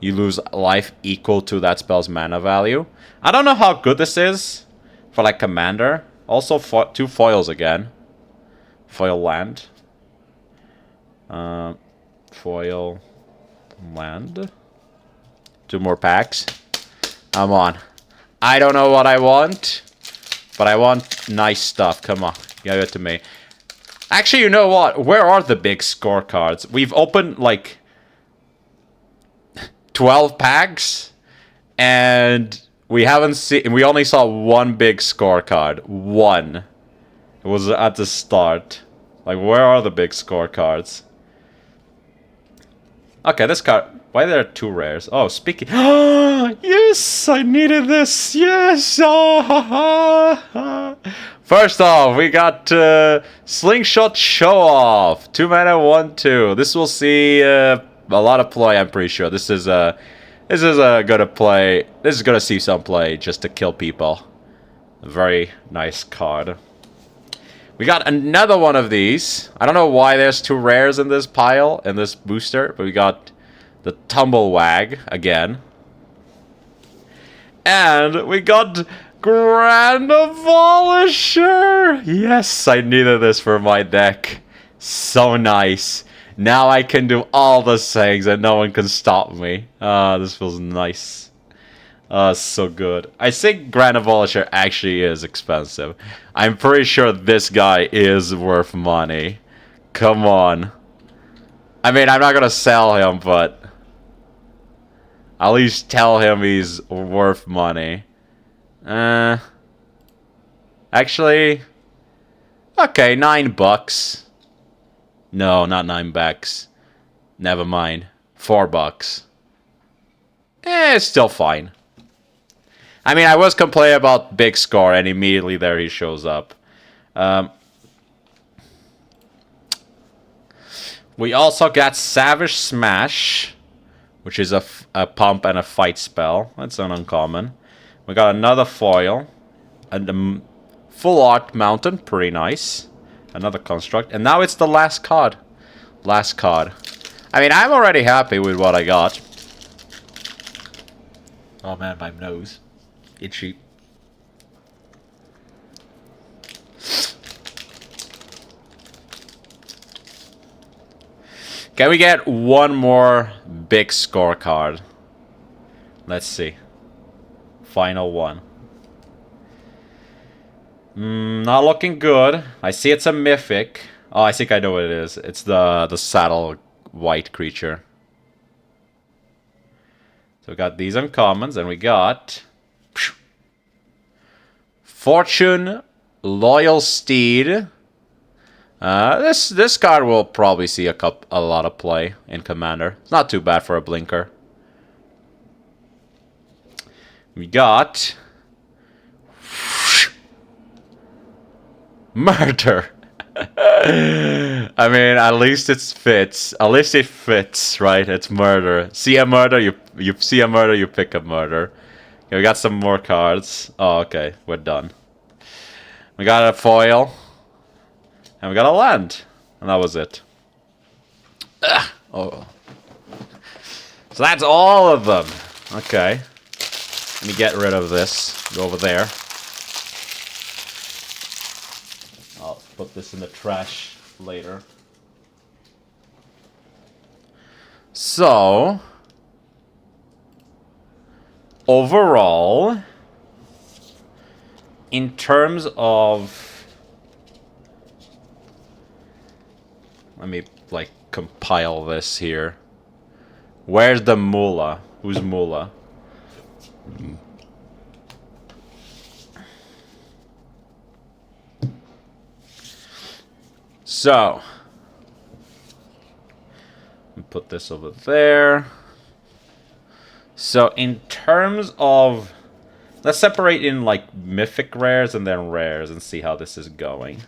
You lose life equal to that spell's mana value. I don't know how good this is for like Commander. Also, 2 foils again. Foil land. Foil land. 2 more packs. Come on. I don't know what I want, but I want nice stuff. Come on. Give it to me. Actually, you know what? Where are the big scorecards? We've opened like 12 packs, and we haven't seen. We only saw 1 big scorecard. 1. It was at the start. Like, where are the big scorecards? Okay, this card. Why are there 2 rares? Oh, speaking. Yes, I needed this. Yes. First off, we got Slingshot Show Off. 2 mana, 1/2. This will see a lot of play. I'm pretty sure this is gonna play. This is gonna see some play just to kill people. A very nice card. We got another one of these. I don't know why there's 2 rares in this pile, in this booster, but we got the Tumblewag again. And we got Grand Abolisher! Yes, I needed this for my deck. So nice. Now I can do all the things and no one can stop me. This feels nice. So good. I think Grand Abolisher actually is expensive. I'm pretty sure this guy is worth money. Come on. I mean, I'm not gonna sell him, but at least tell him he's worth money. Actually, okay, $9. No, not $9. Never mind. $4. It's still fine. I mean, I was complaining about big score, and immediately there he shows up. We also got Savage Smash, which is a pump and a fight spell. That's an uncommon. We got another foil. And the Full Art Mountain. Pretty nice. Another construct. And now it's the last card. Last card. I mean, I'm already happy with what I got. Oh man, my nose. Itchy. Can we get one more big scorecard? Let's see. Final one. Not looking good. I see it's a mythic. Oh, I think I know what it is. It's the saddle white creature. So we got these uncommons, and we got Fortune, Loyal Steed. This card will probably see a lot of play in Commander. It's not too bad for a blinker. We got Murder. I mean, at least it fits. At least it fits, right? It's murder. See a murder, you see a murder, you pick a murder. Okay, we got some more cards. Oh, okay, we're done. We got a foil. And we got a land. And that was it. Ugh. Oh. So that's all of them. Okay. Let me get rid of this. Go over there. I'll put this in the trash later. So, overall, in terms of Let me, like, compile this here. Where's the mullah? Who's mullah? So, put this over there. So, in terms of... Let's separate in, like, mythic rares and then rares and see how this is going.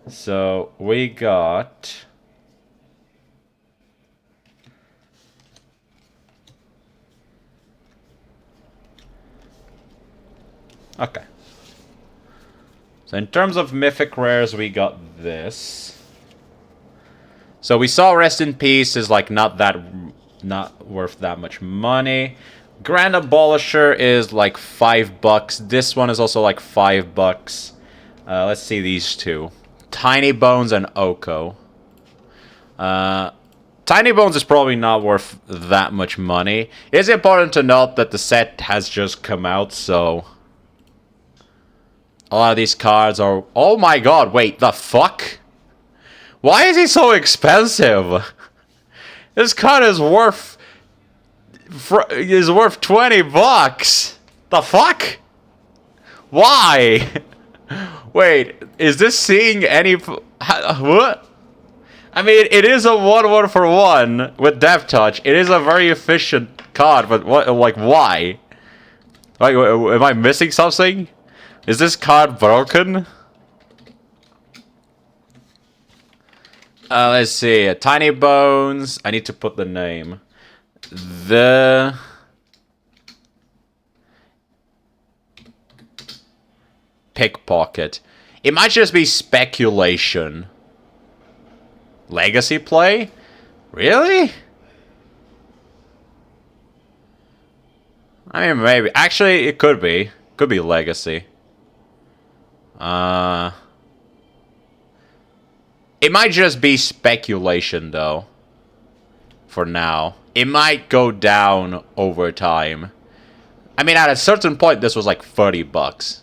So, we got... Okay. So in terms of mythic rares, we got this. So we saw Rest in Peace is like not worth that much money. Grand Abolisher is like $5. This one is also like $5. Let's see these two. Tiny Bones and Oko. Tiny Bones is probably not worth that much money. It is important to note that the set has just come out, so... A lot of these cards are... Oh my god, wait, the fuck? Why is he so expensive? This card is worth... worth $20. The fuck? Why? Wait, is this seeing any... What? I mean, it is a 1/1 with Death Touch. It is a very efficient card, but what? Like, why? Like, am I missing something? Is this card broken? Let's see. Tiny Bones. I need to put the name. The... Pickpocket. It might just be speculation. Legacy play? Really? I mean, maybe. Actually, it could be. Could be Legacy. It might just be speculation, though. For now. It might go down over time. I mean, at a certain point, this was like $30.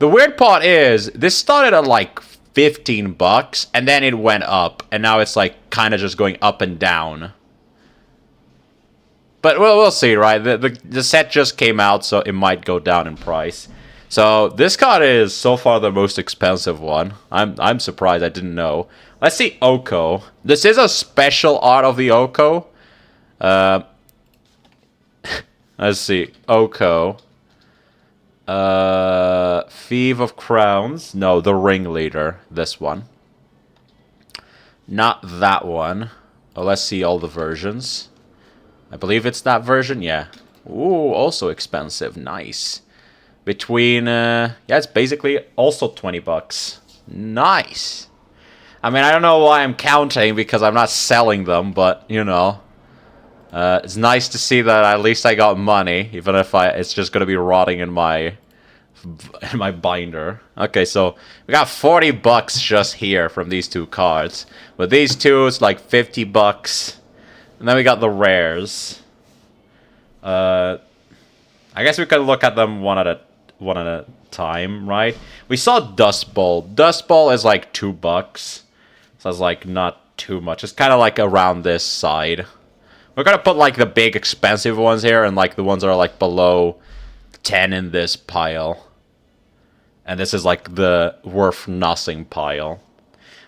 The weird part is, this started at like $15, and then it went up, and now it's like kind of just going up and down. But we'll see, right? The set just came out, so it might go down in price. So this card is so far the most expensive one. I'm surprised. I didn't know. Let's see Oko. This is a special art of the Oko. Let's see Oko. Thief of Crowns. No, the Ringleader. This one. Not that one. Oh, let's see all the versions. I believe it's that version. Yeah. Ooh, also expensive. Nice. Between, yeah, it's basically also $20. Nice. I mean, I don't know why I'm counting because I'm not selling them, but, you know. It's nice to see that at least I got money, even if it's just going to be rotting in my binder. Okay, so we got $40 just here from these two cards. With these two, it's like $50. And then we got the rares. I guess we could look at them one at a time, right? We saw Dust Bowl. Dust Bowl is like $2. So it's like not too much. It's kind of like around this side. We're gonna put like the big expensive ones here and like the ones that are like below 10 in this pile. And this is like the worth nothing pile.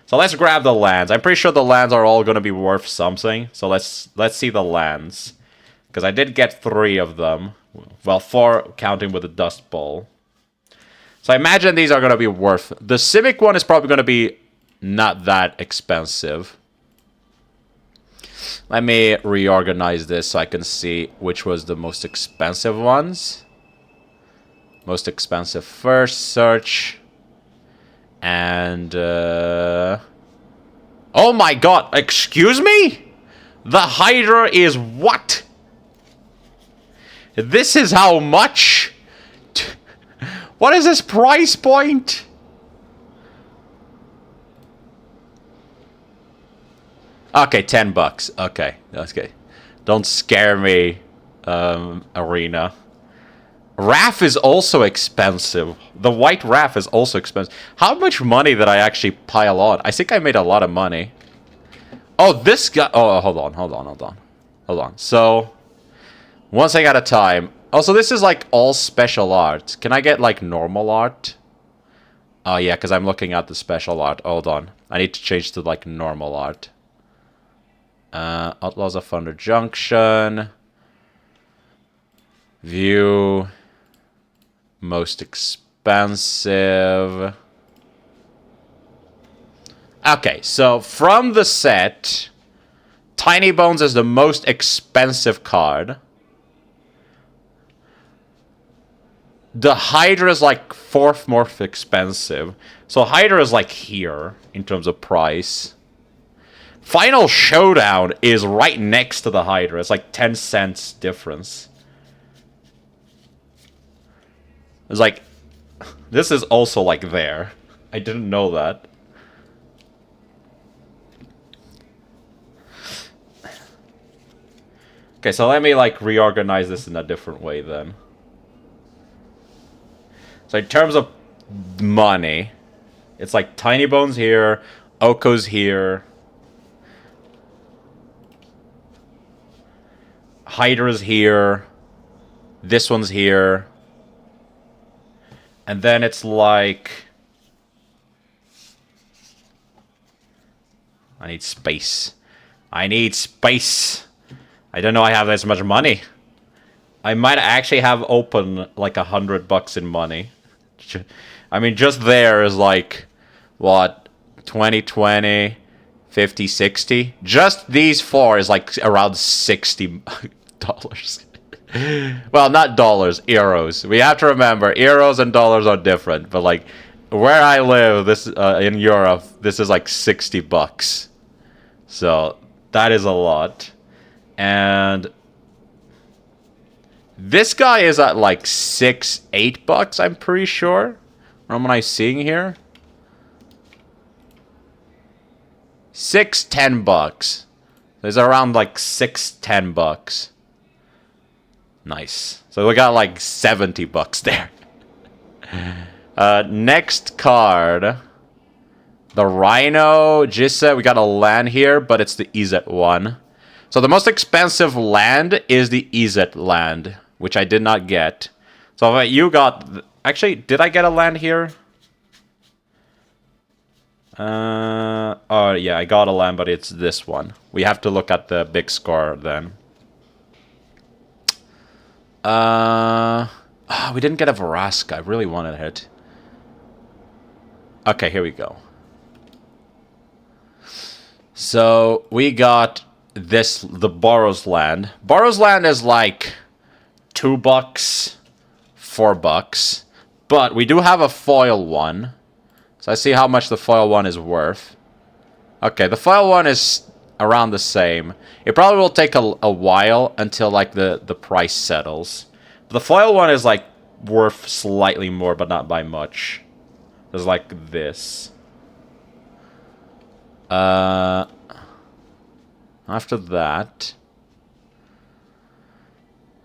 So let's grab the lands. I'm pretty sure the lands are all gonna be worth something. So let's see the lands. Because I did get 3 of them. Well, 4 counting with the Dust Bowl. So I imagine these are gonna be worth... The Civic one is probably gonna be not that expensive. Let me reorganize this so I can see which was the most expensive ones. Most expensive first, search. And, oh my god, excuse me? The Hydra is what? This is how much? What is this price point? Okay, $10. Okay, that's good. Don't scare me, Arena. RAF is also expensive. The white RAF is also expensive. How much money did I actually pile on? I think I made a lot of money. Oh, this guy... Oh, hold on. So, once I got a time... Oh, so this is like all special art. Can I get like normal art? Oh, yeah, because I'm looking at the special art. Hold on. I need to change to like normal art. Outlaws of Thunder Junction. View. Most expensive. Okay, so from the set, Tiny Bones is the most expensive card. The Hydra is like fourth most expensive. So Hydra is like here in terms of price. Final Showdown is right next to the Hydra. It's like 10 cents difference. It's like, this is also like there. I didn't know that. Okay, so let me like reorganize this in a different way then. So in terms of money, it's like Tiny Bones here, Oko's here, Hydra's here, this one's here, and then it's like... I need space. I need space! I don't know I have this much money. I might actually have open like $100 in money. I mean, just there is like, what, 20, 20, 50, 60? Just these four is like around $60. Well, not dollars, euros. We have to remember, euros and dollars are different. But like, where I live, this in Europe, this is like $60. So, that is a lot. And... this guy is at like $6, $8, I'm pretty sure. What am I seeing here? $6, $10. There's around like $6, $10. Nice. So we got like $70 there. Next card. The Rhino Jissa. We got a land here, but it's the EZ one. So the most expensive land is the EZ land, which I did not get. So you got... actually, did I get a land here? Oh, yeah, I got a land, but it's this one. We have to look at the big score then. We didn't get a Veraska. I really wanted it. Okay, here we go. So, we got this, the Boros land. Boros land is like... $2, $4, but we do have a foil one, so I see how much the foil one is worth. Okay, the foil one is around the same. It probably will take a while until like the price settles. The foil one is like worth slightly more, but not by much. There's like this. After that.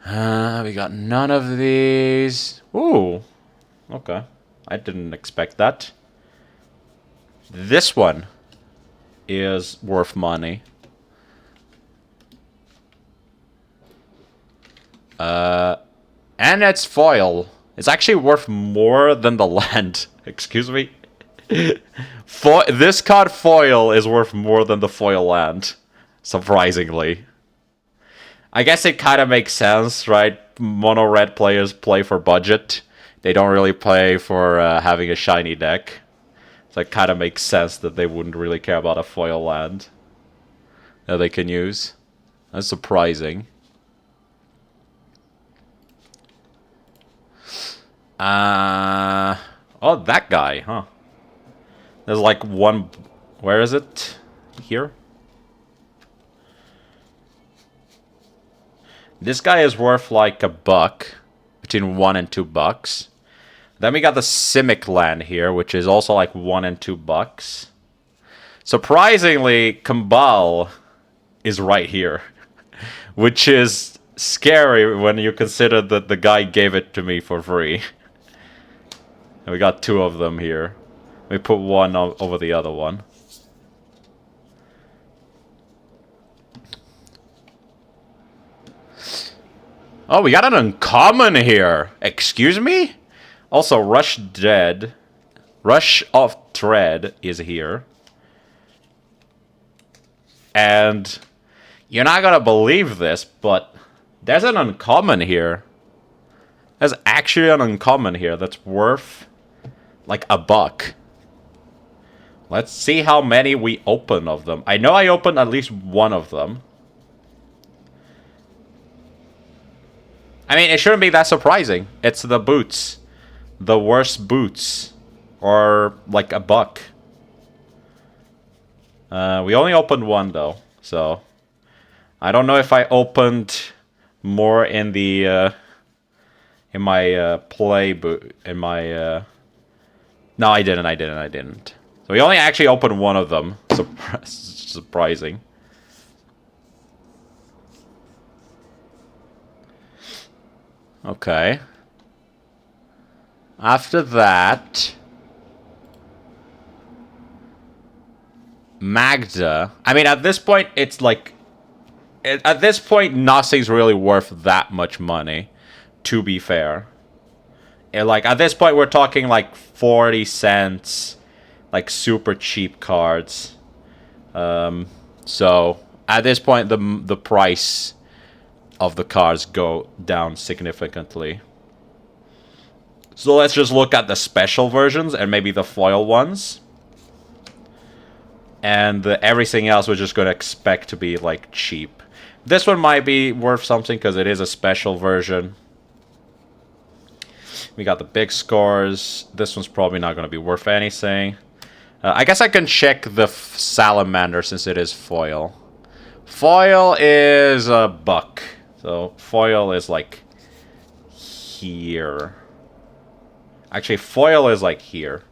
We got none of these. Ooh. Okay. I didn't expect that. This one is worth money. And it's foil. It's actually worth more than the land. Excuse me? This card foil is worth more than the foil land. Surprisingly. I guess it kind of makes sense, right? Mono red players play for budget. They don't really play for having a shiny deck. So it kind of makes sense that they wouldn't really care about a foil land that they can use. That's surprising. Oh, that guy, huh? There's like one... where is it? Here? This guy is worth like $1, between $1 and $2. Then we got the Simic land here, which is also like $1 and $2. Surprisingly, Kambal is right here, which is scary when you consider that the guy gave it to me for free. And we got 2 of them here. We put one over the other one. Oh, we got an uncommon here. Excuse me? Also, Rush of Dread is here. And you're not gonna believe this, but there's an uncommon here. There's actually an uncommon here that's worth like $1. Let's see how many we open of them. I know I opened at least one of them. I mean, it shouldn't be that surprising. It's the boots. The worst boots. Or like $1. We only opened one though, so I don't know if I opened more in the in my play boot in my no, I didn't. So we only actually opened one of them. Surprising. Okay. After that, Magda. I mean, at this point, it's like... At this point, nothing's really worth that much money, to be fair. Like, at this point, we're talking like 40 cents, like super cheap cards. So, at this point, the price of the cards go down significantly. So let's just look at the special versions and maybe the foil ones. And everything else we're just going to expect to be like cheap. This one might be worth something because it is a special version. We got the big scores. This one's probably not going to be worth anything. I guess I can check the salamander since it is foil. Foil is $1. So foil is like here. Actually, foil is like here.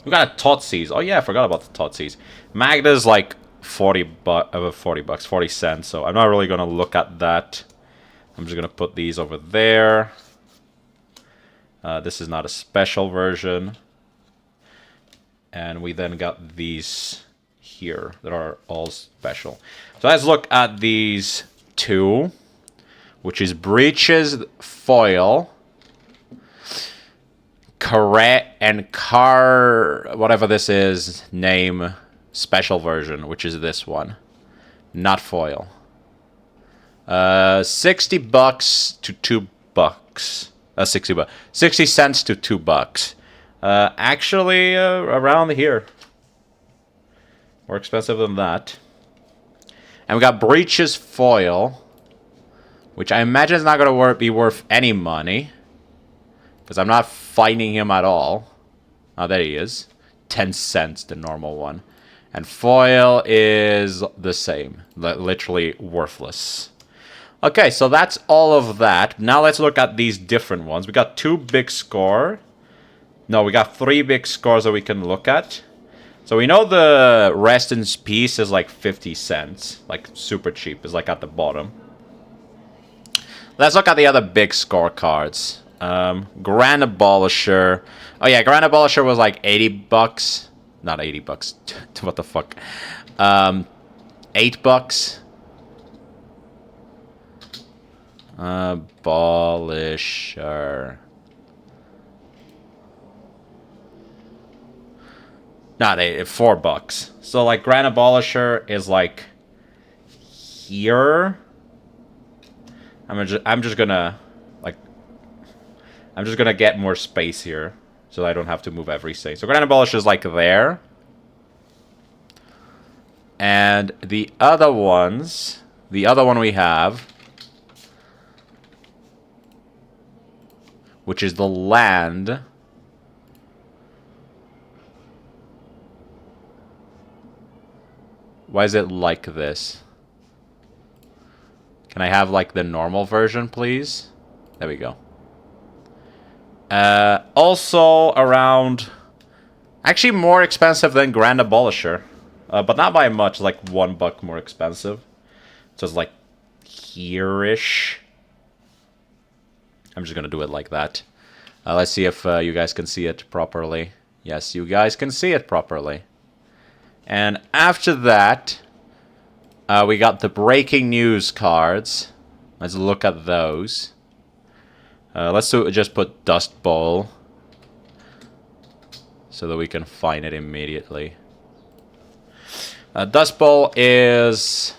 We got a Tootsies. Oh yeah, I forgot about the Tootsies. Magda's like 40 cents. So I'm not really gonna look at that. I'm just gonna put these over there. This is not a special version. And we then got these here that are all special. So let's look at these two, which is Breaches Foil, Carret, and whatever this is, name special version, which is this one, not foil. $60 to $2. 60 cents to $2. Actually, around here. More expensive than that. And we got Breaches Foil, which I imagine is not going to be worth any money. Because I'm not finding him at all. Oh, there he is. 10 cents, the normal one. And foil is the same. Literally worthless. Okay, so that's all of that. Now let's look at these different ones. We got 2 big score. No, we got 3 big scores that we can look at. So we know the Rest in Peace is like 50 cents. Like super cheap. Is like at the bottom. Let's look at the other big score cards. Grand Abolisher. Oh yeah, Grand Abolisher was like $80. Not $80. What the fuck? $8. Abolisher. Not $4. So like Grand Abolisher is like here. I'm just gonna get more space here so I don't have to move everything. So Grand Abolisher is like there. And the other one we have, which is the land. Why is it like this? Can I have like the normal version, please? There we go. Also around... Actually more expensive than Grand Abolisher. But not by much, like $1 more expensive. So it's like here-ish. I'm just gonna do it like that. Let's see if you guys can see it properly. Yes, you guys can see it properly. And after that, we got the breaking news cards. Let's look at those. Let's just put Dust Bowl so that we can find it immediately. Dust Bowl is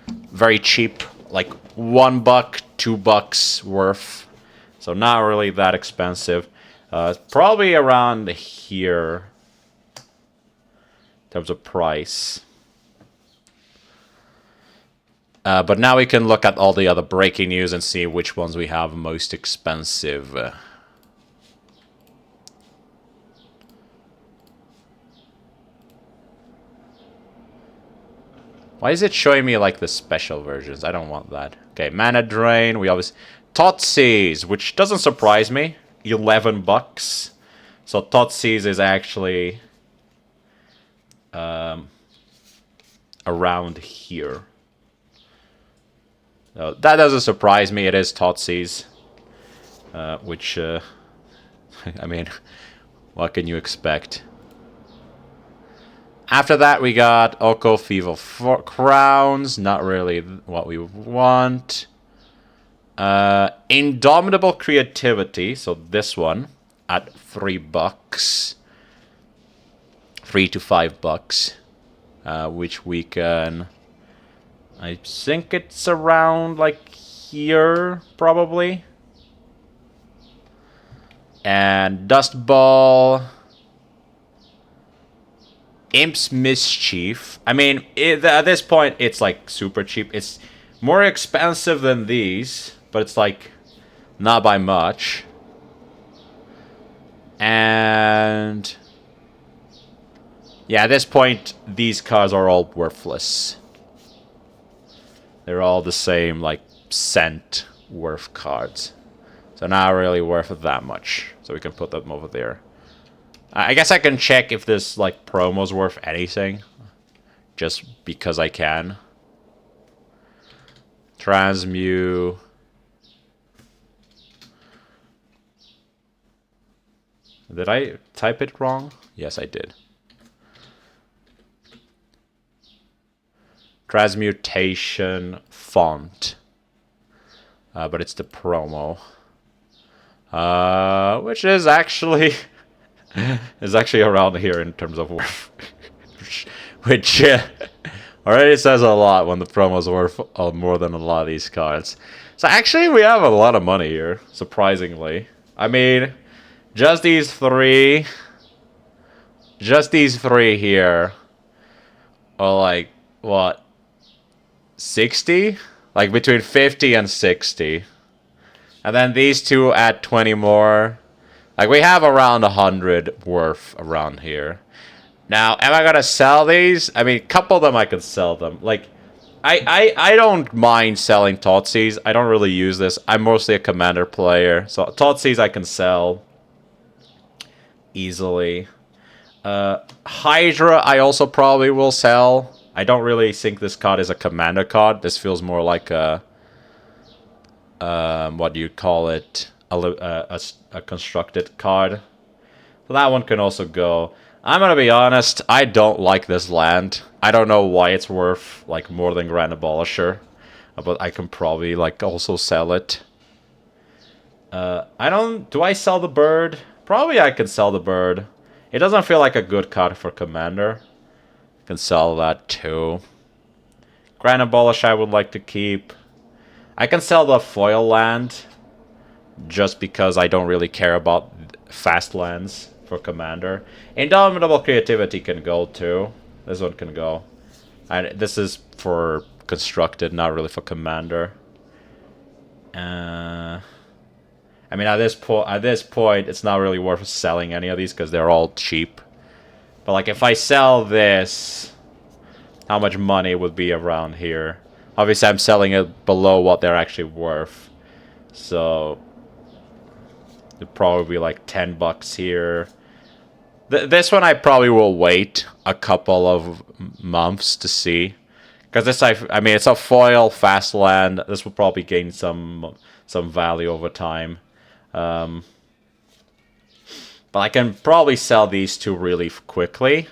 very cheap, like $1, $2 worth. So not really that expensive. Probably around here in terms of price. But now we can look at all the other breaking news and see which ones we have most expensive. Why is it showing me like the special versions? I don't want that. Okay, Mana Drain. We obviously Totsees, which doesn't surprise me. $11. So Totsees is actually around here. So that doesn't surprise me. It is Totsees, which I mean, what can you expect? After that, we got Oko Fever Crowns. Not really what we want. Indomitable Creativity. So this one at $3. $3 to $5. Which we can... I think it's around like here, probably. And Dust Ball... Imp's Mischief. I mean, at this point, it's like super cheap. It's more expensive than these, but it's like not by much. And yeah, at this point, these cards are all worthless. They're all the same, like, cent worth cards. So not really worth that much. So we can put them over there. I guess I can check if this, like, promo's worth anything. Just because I can. Transmute. Did I type it wrong? Yes, I did. Transmutation font. But it's the promo. Which is actually... is actually around here in terms of worth. Which already says a lot when the promo's worth more than a lot of these cards. So actually we have a lot of money here, surprisingly. I mean, just these three here are like, what, 60? Like between 50 and 60. And then these two add 20 more. Like, we have around 100 worth around here. Now, am I gonna sell these? I mean, a couple of them I could sell them. Like, I don't mind selling Totsees. I don't really use this. I'm mostly a commander player. So, Totsees I can sell easily. Hydra I also probably will sell. I don't really think this card is a commander card. This feels more like a... what do you call it? A constructed card. So that one can also go. I'm gonna be honest, I don't like this land. I don't know why it's worth like more than Grand Abolisher, but I can probably like also sell it. Do I sell the bird? Probably I can sell the bird. It doesn't feel like a good card for commander. I can sell that too. Grand Abolish I would like to keep. I can sell the foil land. Just because I don't really care about fast lands for commander. Indomitable Creativity can go too. This one can go. And this is for constructed, not really for commander. I mean, at this point, it's not really worth selling any of these because they're all cheap. But like, if I sell this, how much money would be around here? Obviously, I'm selling it below what they're actually worth. So... it'd probably be like $10 here. This one I probably will wait a couple of months to see. Because this, I mean, it's a foil fast land. This will probably gain some value over time. But I can probably sell these two really quickly.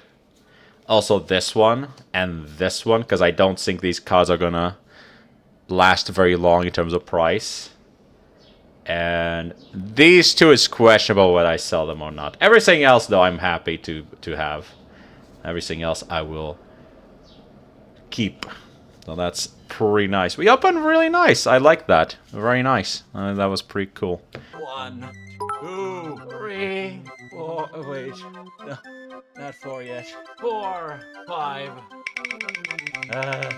Also this one and this one, because I don't think these cards are gonna last very long in terms of price. And these two is questionable whether I sell them or not. Everything else, though, I'm happy to have. Everything else I will keep. So that's pretty nice. We opened really nice. I like that. Very nice. That was pretty cool. 1, 2, 3, 4. Oh, wait. No, not 4 yet. 4, 5.